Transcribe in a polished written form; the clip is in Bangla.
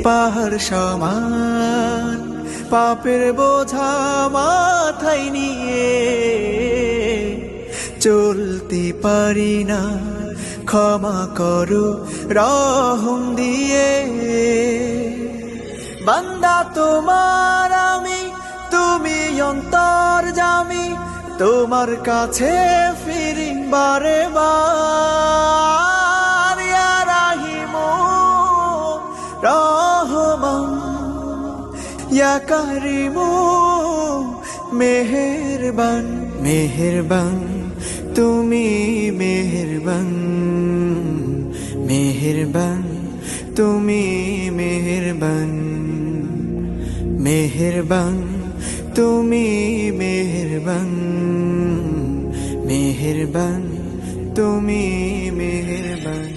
পাহাড় সমান পাপের বোঝা মাথায় নিয়ে চলতে পারি না, ক্ষমা করো রহম দিয়ে। বান্দা তোমার আমি, তুমি অন্তর্যামী, তোমার কাছে ফিরি বারে বার। ইয়া রাহিমু রহমান, ইয়া কারিমু মেহেরবান, মেহেরবান তুমি মেহেরবান, মেহেরবান তুমি মেহেরবান, মেহেরবান তুমি মেহেরবান, মেহেরবান তুমি মেহেরবান।